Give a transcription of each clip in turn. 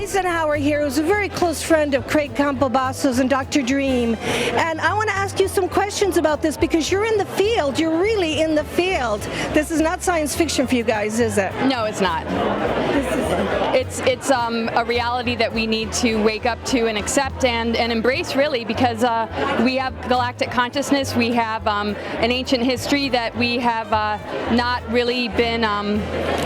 Eisenhower here, who's a very close friend of Craig CAMPOBASSO'S and Dr. Dream. And I want to ask you some questions about this because you're in the field. You're really in the field. This is not science fiction for you guys, is it? No, it's not. It's a reality that we need to wake up to and accept and embrace, really, because we have galactic consciousness. We have an ancient history that we have not really been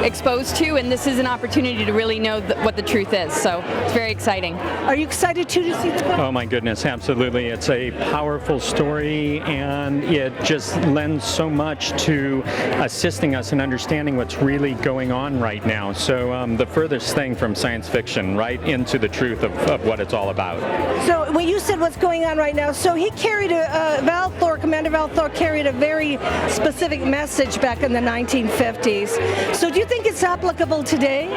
exposed to, and this is an opportunity to really know what the truth is. So it's very exciting. Are you excited too to see the film? Oh my goodness, absolutely. It's a powerful story, and it just lends so much to assisting us in understanding what's really going on right now. So the furthest thing from science fiction right into the truth of what it's all about. So when you said what's going on right now, so he carried Commander Val Thor carried a very specific message back in the 1950s. So do you think it's applicable today?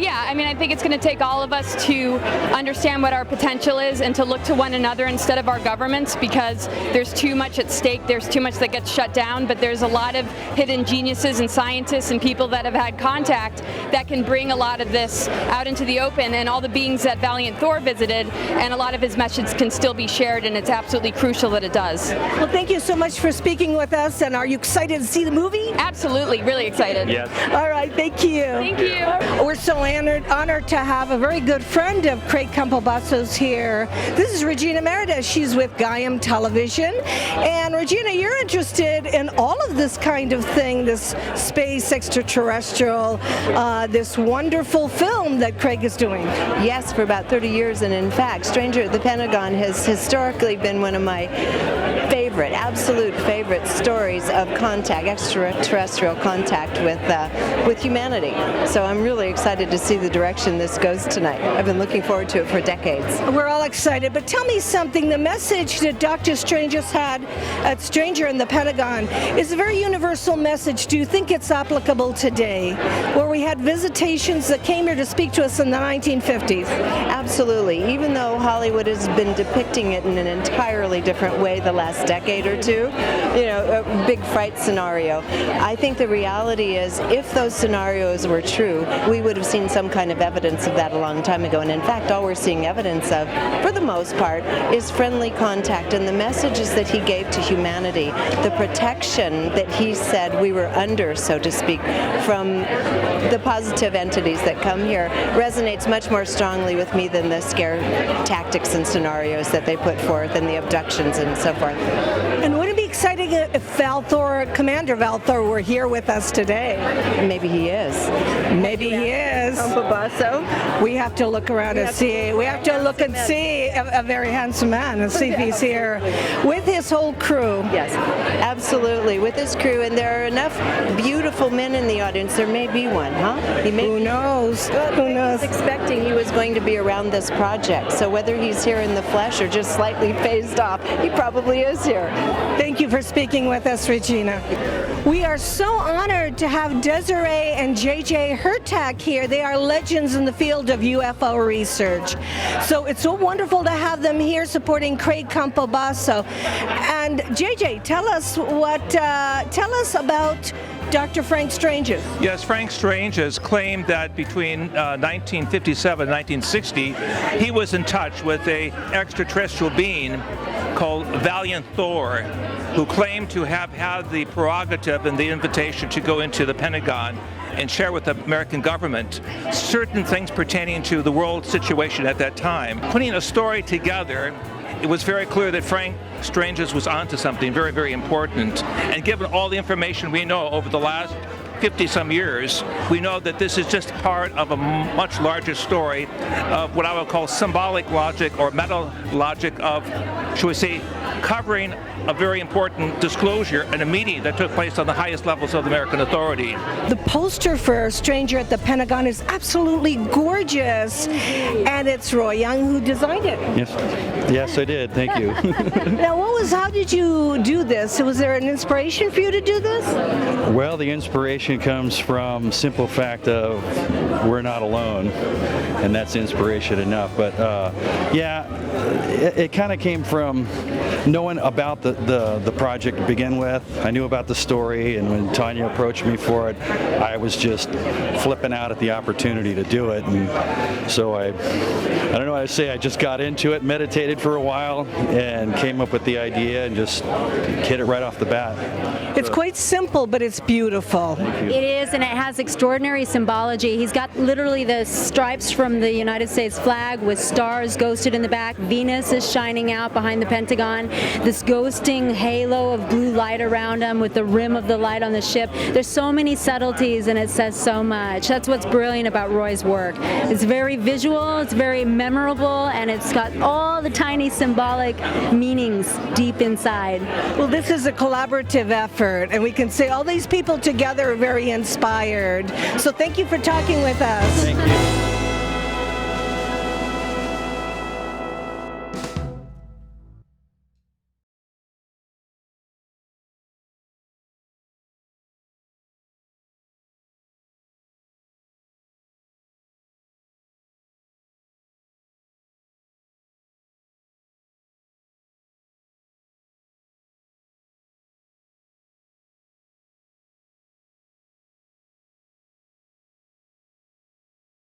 Yeah, I mean, I think it's going to take all of us to understand what our potential is and to look to one another instead of our governments, because there's too much at stake, there's too much that gets shut down, but there's a lot of hidden geniuses and scientists and people that have had contact that can bring a lot of this out into the open, and all the beings that Valiant Thor visited, and a lot of his message can still be shared, and it's absolutely crucial that it does. Well, thank you so much for speaking with us, and are you excited to see the movie? Absolutely, really excited. Yes. All right, thank you. Thank you. We're so honored to have a very good friend of Craig CAMPOBASSO'S here. This is Regina Meredith. She's with Gaia Television. And Regina, you're interested in all of this kind of thing, this space extraterrestrial, this wonderful film that Craig is doing. Yes, for about 30 years, and in fact, Stranger at the Pentagon has historically been one of my absolute favorite stories of contact, extraterrestrial contact with humanity. So I'm really excited to see the direction this goes tonight. I've been looking forward to it for decades. We're all excited, but tell me something. The message that Dr. Strange has had at Stranger in the Pentagon is a very universal message. Do you think it's applicable today, where we had visitations that came here to speak to us in the 1950s? Absolutely. Even though Hollywood has been depicting it in an entirely different way the last decade or two, you know, a big fright scenario, I think the reality is if those scenarios were true, we would have seen some kind of evidence of that a long time ago. And in fact, all we're seeing evidence of, for the most part, is friendly contact and the messages that he gave to humanity, the protection that he said we were under, so to speak, from the positive entities that come here resonates much more strongly with me than the scare tactics and scenarios that they put forth and the abductions and so forth. And wouldn't it be exciting if Commander Val Thor were here with us today? Maybe he is. Maybe he is. CAMPOBASSO. We have to look around and see. We have to look and see a very handsome man and see if he's here with his whole crew. Yes, absolutely, with his crew. And there are enough beautiful men in the audience. There may be one, huh? Who knows? Who knows? I was expecting he was going to be around this project. So whether he's here in the flesh or just slightly phased off, he probably is here. Thank you for speaking with us, Regina. We are so honored to have Desiree and JJ Hurtak here. They are legends in the field of UFO research. So it's so wonderful to have them here supporting Craig CAMPOBASSO. And JJ, tell us about Dr. Frank Strange's. Yes, Frank Strange has claimed that between 1957 and 1960, he was in touch with an extraterrestrial being called Valiant Thor, who claimed to have had the prerogative and the invitation to go into the Pentagon and share with the American government certain things pertaining to the world situation at that time. Putting a story together, it was very clear that Frank Strange's was onto something very, very important. And given all the information we know over the last 50-some years, we know that this is just part of a much larger story of what I would call symbolic logic or meta logic of, shall we say, covering a very important disclosure in a meeting that took place on the highest levels of the American authority. The poster for Stranger at the Pentagon is absolutely gorgeous, and it's Roy Young who designed it. Yes, I did. Thank you. Now, how did you do this? Was there an inspiration for you to do this? Well, the inspiration comes from simple fact of we're not alone, and that's inspiration enough. But yeah, it kind of came from knowing about the project to begin with. I knew about the story, and when Tonia approached me for it, I was just flipping out at the opportunity to do it. And so I don't know how to say, I just got into it, meditated for a while, and came up with the idea and just hit it right off the bat. It's quite simple, but it's beautiful. It is, and it has extraordinary symbology. He's got literally the stripes from the United States flag with stars ghosted in the back. Venus is shining out behind the Pentagon. This ghosting halo of blue light around him with the rim of the light on the ship. There's so many subtleties, and it says so much. That's what's brilliant about Roy's work. It's very visual, it's very memorable, and it's got all the tiny symbolic meanings deep inside. Well, this is a collaborative effort, and we can say all these people together are very inspired. So thank you for talking with us. Thank you.